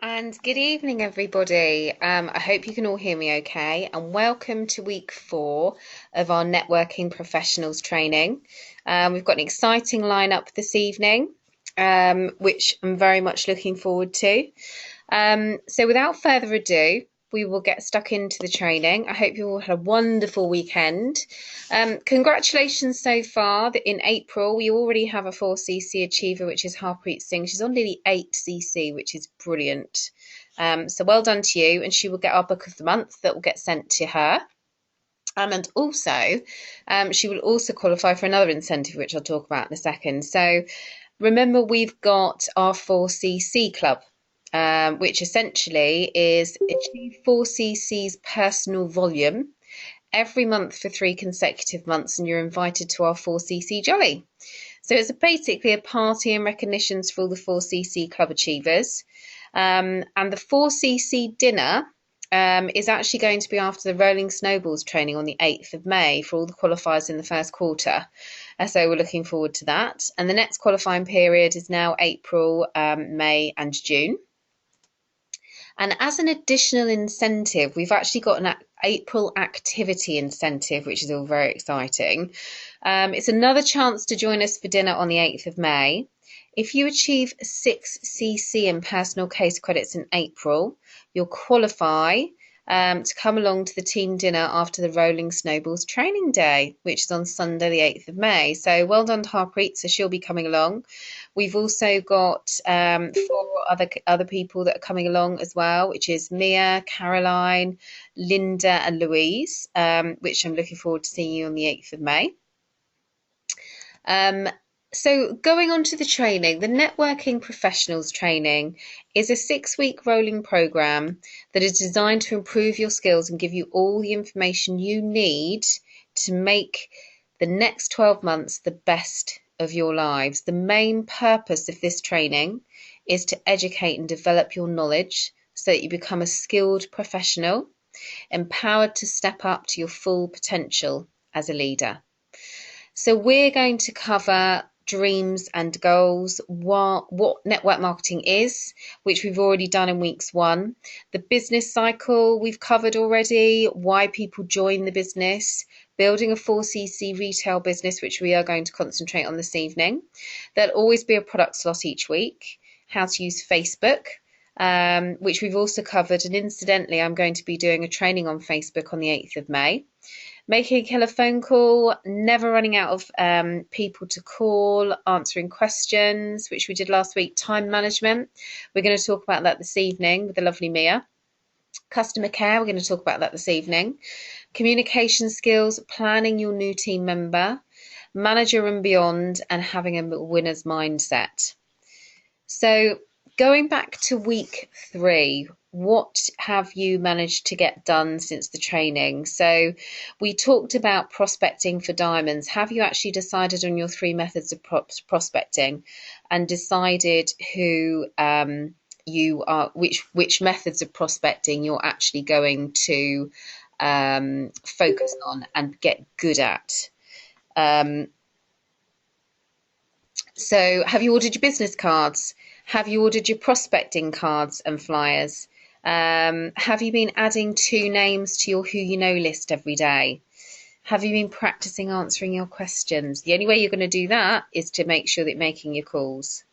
And good evening, everybody. I hope you can all hear me okay. And welcome to week 4 of our networking professionals training. We've got an exciting lineup this evening, which I'm very much looking forward to. So without further ado, we will get stuck into the training. I hope you all had a wonderful weekend. Congratulations so far that in April we already have a 4cc achiever, which is Harpreet Singh. She's on nearly 8cc, which is brilliant. So well done to you, and she will get our book of the month that will get sent to her. And also, she will also qualify for another incentive, which I'll talk about in a second. So remember, we've got our 4cc club, which essentially is achieve 4cc's personal volume every month for 3 consecutive months, and you're invited to our 4cc Jolly. So it's basically a party and recognitions for all the 4cc club achievers. And the 4cc dinner is actually going to be after the Rolling Snowballs training on the 8th of May for all the qualifiers in the first quarter. So we're looking forward to that. And the next qualifying period is now April, May and June. And as an additional incentive, we've actually got an April activity incentive, which is all very exciting. It's another chance to join us for dinner on the 8th of May. If you achieve 6cc in personal case credits in April, you'll qualify to come along to the team dinner after the Rolling Snowballs training day, which is on Sunday the 8th of May. So well done to Harpreet, so she'll be coming along. We've also got 4 other people that are coming along as well, which is Mia, Caroline, Linda and Louise, which I'm looking forward to seeing you on the 8th of May. So going on to the training, the Networking Professionals training is a 6-week rolling program that is designed to improve your skills and give you all the information you need to make the next 12 months the best of your lives. The main purpose of this training is to educate and develop your knowledge so that you become a skilled professional, empowered to step up to your full potential as a leader. So we're going to cover dreams and goals, what network marketing is, which we've already done in weeks 1, the business cycle we've covered already, why people join the business, building a 4cc retail business, which we are going to concentrate on this evening. There'll always be a product slot each week, how to use Facebook, which we've also covered, and incidentally I'm going to be doing a training on Facebook on the 8th of May. Making a killer phone call, never running out of people to call, answering questions, which we did last week, time management. We're going to talk about that this evening with the lovely Mia. Customer care, we're going to talk about that this evening. Communication skills, planning your new team member, manager and beyond, and having a winner's mindset. So going back to week 3, what have you managed to get done since the training? So we talked about prospecting for diamonds. Have you actually decided on your 3 methods of prospecting and decided who you are, which methods of prospecting you're actually going to focus on and get good at? So have you ordered your business cards? Have you ordered your prospecting cards and flyers? Have you been adding 2 names to your who you know list every day? Have you been practicing answering your questions? The only way you're going to do that is to make sure that you're making your calls.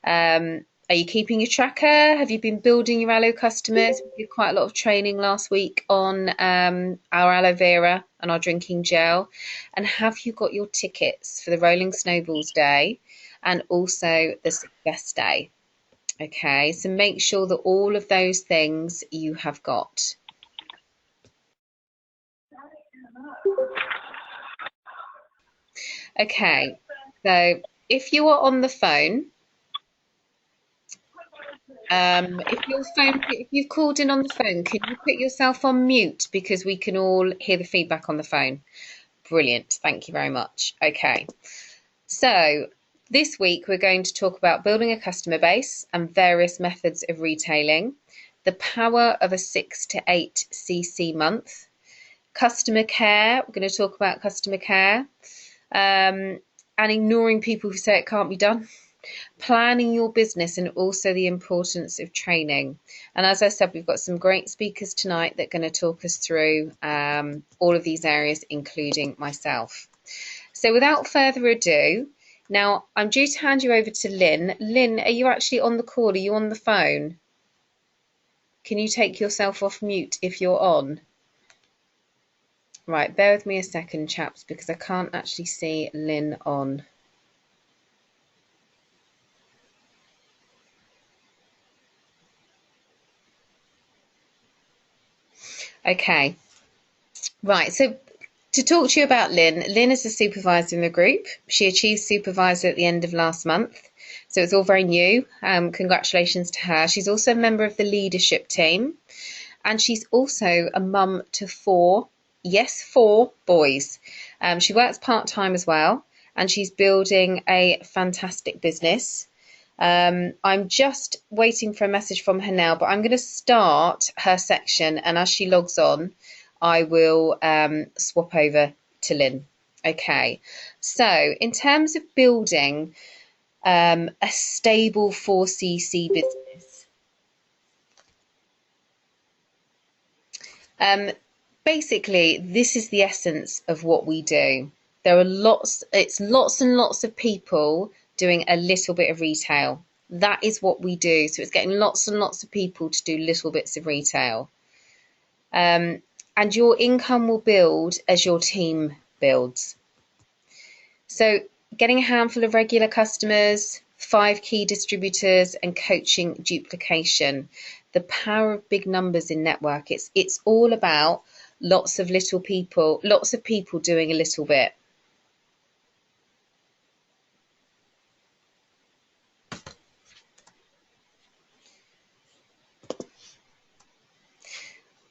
Are you keeping your tracker? Have you been building your aloe customers? We did quite a lot of training last week on our aloe vera and our drinking gel. And have you got your tickets for the Rolling Snowballs Day and also the Success Day? Okay, so make sure that all of those things you have got. Okay, so if you are on the phone, if you've called in on the phone, can you put yourself on mute because we can all hear the feedback on the phone? Brilliant, thank you very much. Okay, so this week we're going to talk about building a customer base and various methods of retailing, the power of a 6 to 8cc month, customer care. We're going to talk about customer care, and ignoring people who say it can't be done. planning your business, and also the importance of training. And as I said, we've got some great speakers tonight that are going to talk us through all of these areas, including myself. So without further ado, now I'm due to hand you over to Lynn. Lynn, are you actually on the call? Are you on the phone? Can you take yourself off mute if you're on? Right, bear with me a second, chaps, because I can't actually see Lynn on. Okay, right, so to talk to you about Lynn, Lynn is a supervisor in the group. She achieved supervisor at the end of last month, so it's all very new. Congratulations to her. She's also a member of the leadership team, and she's also a mum to four boys. She works part-time as well, and she's building a fantastic business. I'm just waiting for a message from her now, but I'm going to start her section, and as she logs on, I will swap over to Lynn. Okay, so in terms of building a stable 4cc business, basically this is the essence of what we do. There are lots and lots of people doing a little bit of retail. That is what we do. So it's getting lots and lots of people to do little bits of retail. And your income will build as your team builds. So getting a handful of regular customers, 5 key distributors, and coaching duplication. The power of big numbers in network. It's all about lots of people doing a little bit.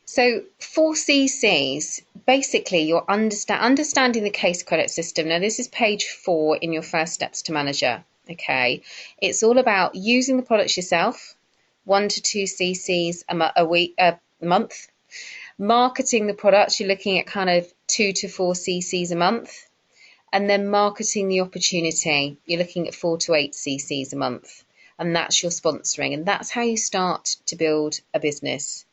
So 4CCs, basically you're understanding the case credit system. Now this is page 4 in your first steps to manager. Okay, it's all about using the products yourself, 1 to 2 cc's a month. Marketing the products, you're looking at kind of 2 to 4 cc's a month. And then marketing the opportunity, you're looking at 4 to 8 cc's a month. And that's your sponsoring. And that's how you start to build a business.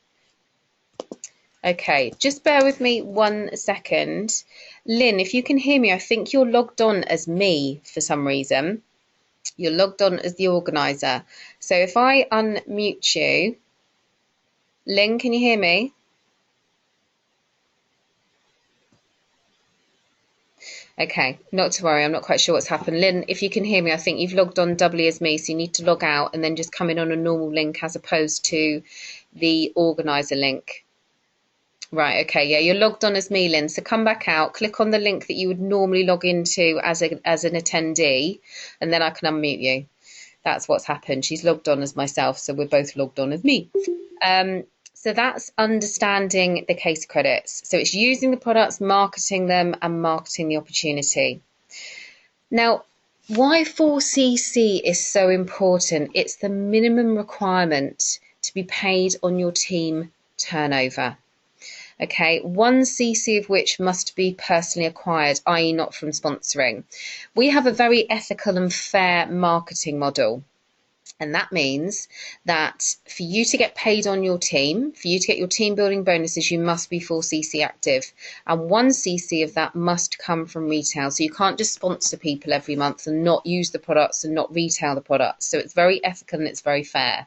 Okay, just bear with me 1 second. Lynn, if you can hear me, I think you're logged on as me for some reason. You're logged on as the organizer. So if I unmute you, Lynn, can you hear me? Okay, not to worry, I'm not quite sure what's happened. Lynn, if you can hear me, I think you've logged on doubly as me, so you need to log out and then just come in on a normal link as opposed to the organizer link. Right, okay, yeah, you're logged on as me, Lynn, so come back out, click on the link that you would normally log into as an attendee, and then I can unmute you. That's what's happened. She's logged on as myself, so we're both logged on as me. So that's understanding the case credits. So it's using the products, marketing them, and marketing the opportunity. Now, why 4cc is so important? It's the minimum requirement to be paid on your team turnover. Okay, 1 cc of which must be personally acquired, i.e. not from sponsoring. We have a very ethical and fair marketing model. And that means that for you to get paid on your team, for you to get your team building bonuses, you must be 4cc active. And 1 cc of that must come from retail. So you can't just sponsor people every month and not use the products and not retail the products. So it's very ethical and it's very fair.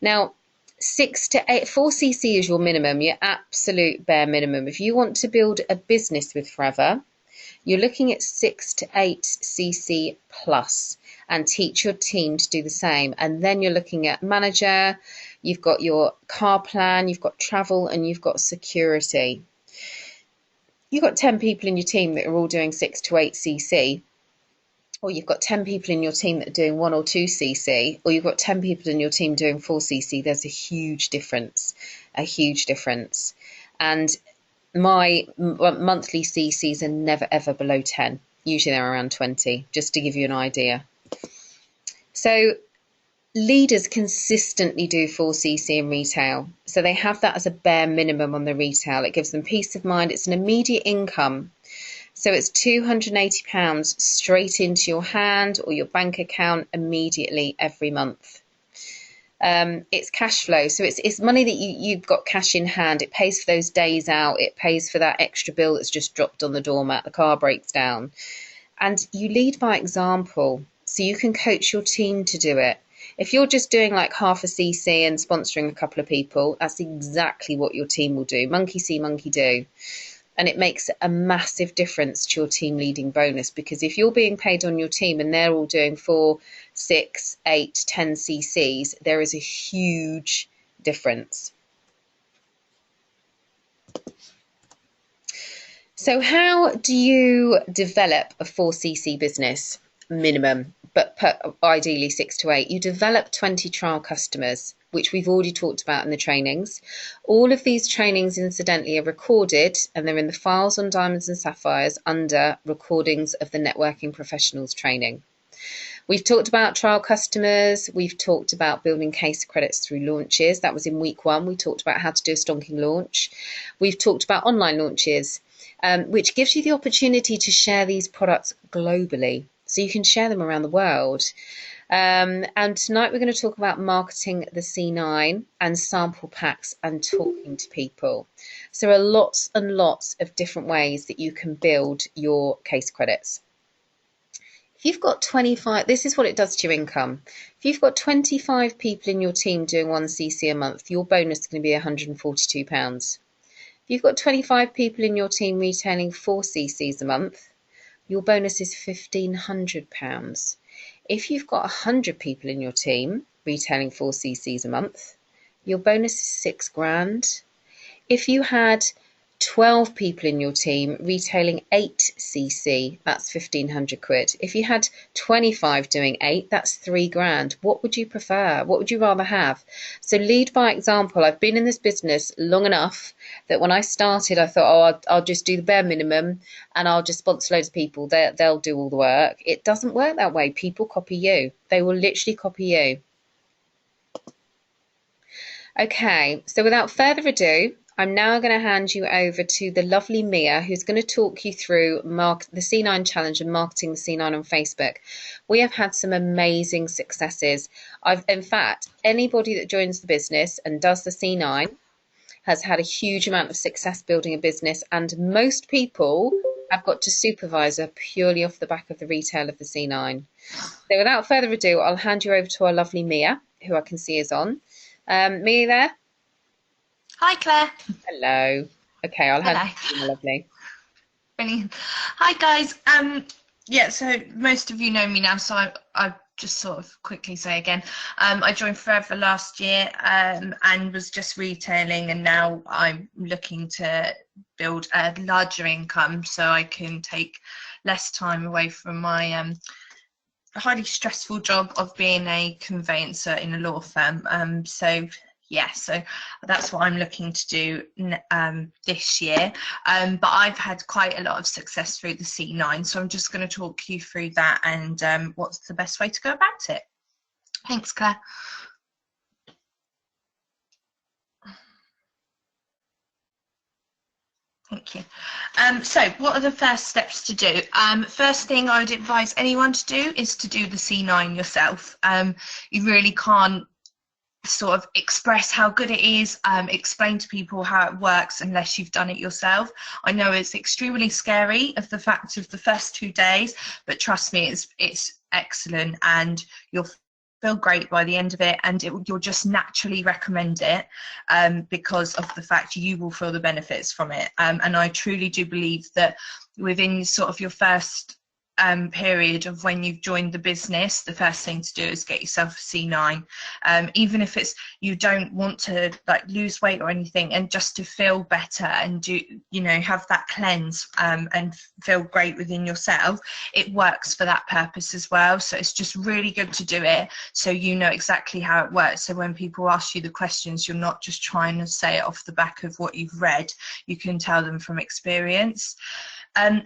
Now, 6 to 8, 4cc is your minimum, your absolute bare minimum. If you want to build a business with Forever, you're looking at 6 to 8 cc plus, and teach your team to do the same. And then you're looking at manager, you've got your car plan, you've got travel, and you've got security. You've got 10 people in your team that are all doing 6 to 8 cc, or you've got 10 people in your team that are doing 1 or 2 cc, or you've got 10 people in your team doing 4 cc. There's a huge difference, And my monthly cc's are never ever below 10. Usually they're around 20, just to give you an idea. So leaders consistently do 4cc in retail. So they have that as a bare minimum on the retail. It gives them peace of mind. It's an immediate income. So it's £280 straight into your hand or your bank account immediately every month. It's cash flow, so it's money that you've got cash in hand. It pays for those days out, it pays for that extra bill that's just dropped on the doormat, the car breaks down. And you lead by example, so you can coach your team to do it. If you're just doing like half a CC and sponsoring a couple of people, that's exactly what your team will do. Monkey see, monkey do. And it makes a massive difference to your team leading bonus, because if you're being paid on your team and they're all doing 4, 6, 8, 10 CCs, there is a huge difference. So how do you develop a 4cc business minimum, but ideally 6 to 8? You develop 20 trial customers, which we've already talked about in the trainings. All of these trainings, incidentally, are recorded and they're in the files on Diamonds and Sapphires under recordings of the Networking Professionals training. We've talked about trial customers. We've talked about building case credits through launches. That was in week 1. We talked about how to do a stonking launch. We've talked about online launches, which gives you the opportunity to share these products globally. So you can share them around the world. And tonight we're going to talk about marketing the C9 and sample packs and talking to people. So there are lots and lots of different ways that you can build your case credits. If you've got 25, this is what it does to your income. If you've got 25 people in your team doing 1cc a month, your bonus is going to be £142. If you've got 25 people in your team retailing 4ccs a month, your bonus is £1,500. If you've got 100 people in your team retailing 4ccs a month, your bonus is £6,000. If you had 12 people in your team retailing 8cc, that's 1,500 quid. If you had 25 doing 8, that's £3,000. What would you prefer? What would you rather have? So lead by example. I've been in this business long enough that when I started, I thought, oh, I'll just do the bare minimum and I'll just sponsor loads of people. They'll do all the work. It doesn't work that way. People copy you. They will literally copy you. Okay, so without further ado, I'm now going to hand you over to the lovely Mia, who's going to talk you through the C9 challenge and marketing the C9 on Facebook. We have had some amazing successes. In fact, anybody that joins the business and does the C9 has had a huge amount of success building a business, and most people have got to supervisor purely off the back of the retail of the C9. So without further ado, I'll hand you over to our lovely Mia, who I can see is on. Mia, there? Hi, Claire. Hello. Okay, I'll hand you, lovely. Brilliant. Hi, guys. Yeah, so most of you know me now, so I just sort of quickly say again, I joined Forever last year and was just retailing, and now I'm looking to build a larger income so I can take less time away from my highly stressful job of being a conveyancer in a law firm. Yeah, so that's what I'm looking to do this year. But I've had quite a lot of success through the C9, so I'm just going to talk you through that and what's the best way to go about it. Thanks, Claire. Thank you. So what are the first steps to do? First thing I would advise anyone to do is to do the C9 yourself. You really can't sort of express how good it is, explain to people how it works unless you've done it yourself. I know it's extremely scary of the fact of the first 2 days, but trust me, it's excellent and you'll feel great by the end of it, and you'll just naturally recommend it because of the fact you will feel the benefits from it. And I truly do believe that within sort of your first period of when you've joined the business, the first thing to do is get yourself a C9, even if it's you don't want to like lose weight or anything, and just to feel better and do, you know, have that cleanse and feel great within yourself. It works for that purpose as well. So it's just really good to do it so you know exactly how it works, so when people ask you the questions, you're not just trying to say it off the back of what you've read. You can tell them from experience.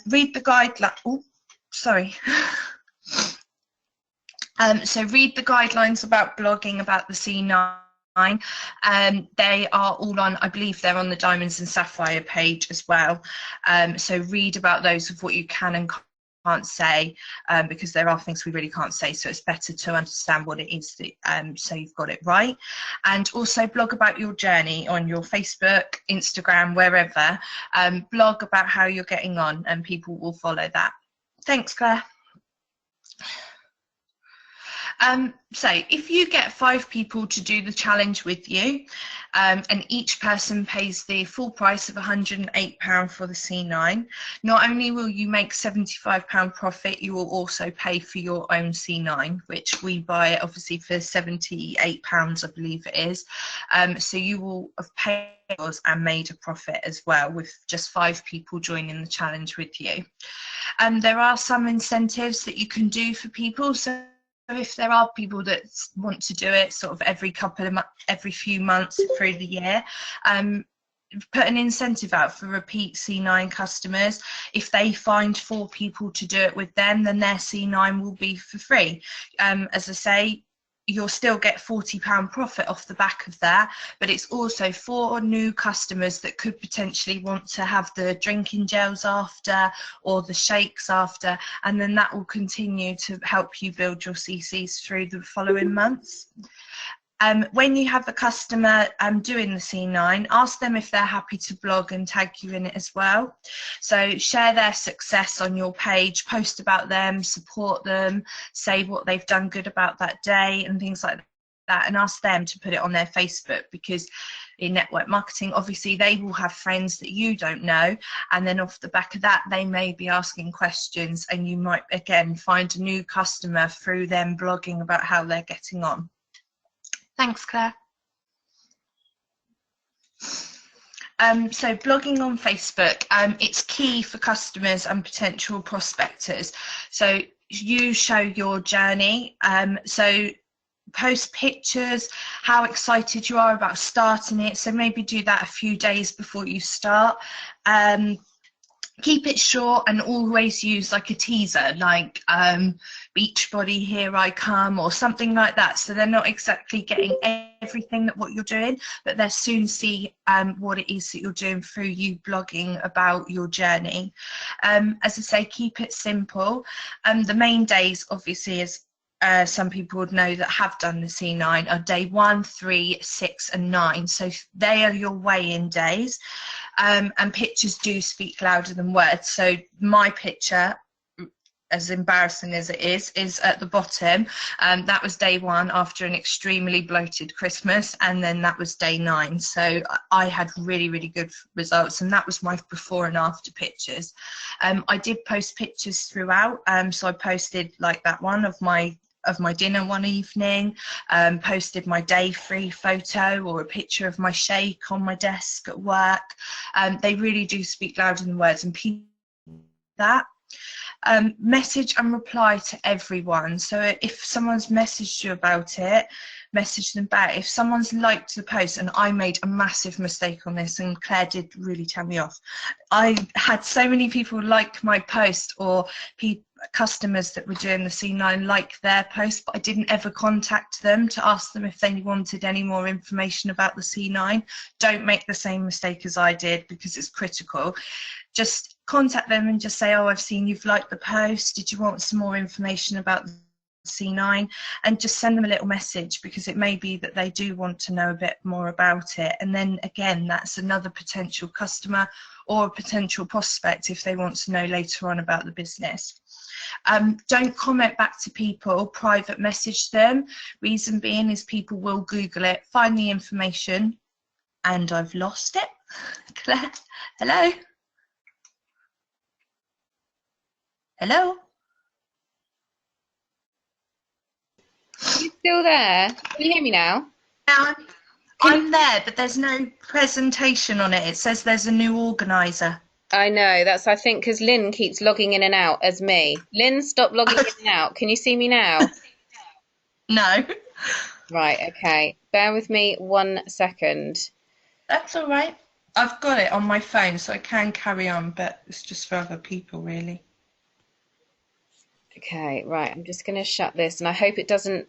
Read the guideline. Sorry. So read the guidelines about blogging about the C9 They are all on, I believe they're on the Diamonds and Sapphire page as well. So read about those of what you can and can't say, because there are things we really can't say, so it's better to understand what it is that, so you've got it right. And also blog about your journey on your Facebook, Instagram, wherever. Blog about how you're getting on and people will follow that. Thanks, Claire. So if you get 5 people to do the challenge with you, and each person pays the full price of £108 for the C9, not only will you make £75 profit, you will also pay for your own C9, which we buy obviously for £78, I believe it is. So you will have paid yours and made a profit as well with just 5 people joining the challenge with you. There are some incentives that you can do for people. So if there are people that want to do it sort of every few months through the year, put an incentive out for repeat C9 customers. If they find 4 people to do it with them, then their C9 will be for free. As I say, you'll still get £40 profit off the back of that, but it's also for new customers that could potentially want to have the drinking gels after or the shakes after, and then that will continue to help you build your CCs through the following months. When you have a customer doing the C9, ask them if they're happy to blog and tag you in it as well. So share their success on your page, post about them, support them, say what they've done good about that day and things like that, and ask them to put it on their Facebook, because in network marketing, obviously they will have friends that you don't know, and then off the back of that they may be asking questions, and you might again find a new customer through them blogging about how they're getting on. Thanks, Claire. So blogging on Facebook, it's key for customers and potential prospectors. So you show your journey. So post pictures, how excited you are about starting it. So maybe do that a few days before you start. Keep it short and always use like a teaser, like Beachbody Here I Come or something like that, so they're not exactly getting everything that what you're doing, but they'll soon see what it is that you're doing through you blogging about your journey. As I say, keep it simple. The main days obviously is some people would know that have done the C9 are day 1, 3, 6 and 9, so they are your weigh-in days. And pictures do speak louder than words. So my picture, as embarrassing as it is at the bottom. That was day 1 after an extremely bloated Christmas, and then that was day 9. So I had really, really good results, and that was my before and after pictures. I did post pictures throughout, so I posted like that one of my dinner one evening, posted my day 3 photo or a picture of my shake on my desk at work. They really do speak louder than words, and people that. Message and reply to everyone. So if someone's messaged you about it, message them back. If someone's liked the post, and I made a massive mistake on this and Claire did really tell me off, I had so many people like my post, or customers that were doing the C9 like their post, but I didn't ever contact them to ask them if they wanted any more information about the C9. Don't make the same mistake as I did, because it's critical. Just contact them and just say, oh, I've seen you've liked the post, did you want some more information about the C9? And just send them a little message, because it may be that they do want to know a bit more about it. And then again, that's another potential customer or a potential prospect if they want to know later on about the business. Don't comment back to people, private message them. Reason being is people will Google it, find the information, and I've lost it. Claire, hello? Hello? Are you still there? Can you hear me now? Now I'm there, but there's no presentation on it. It says there's a new organiser. I know, that's I think because Lynn keeps logging in and out as me. Lynn, stop logging in and out. Can you see me now? No. Right, okay. Bear with me 1 second. That's all right. I've got it on my phone, so I can carry on, but it's just for other people, really. Okay, right. I'm just going to shut this, and I hope it doesn't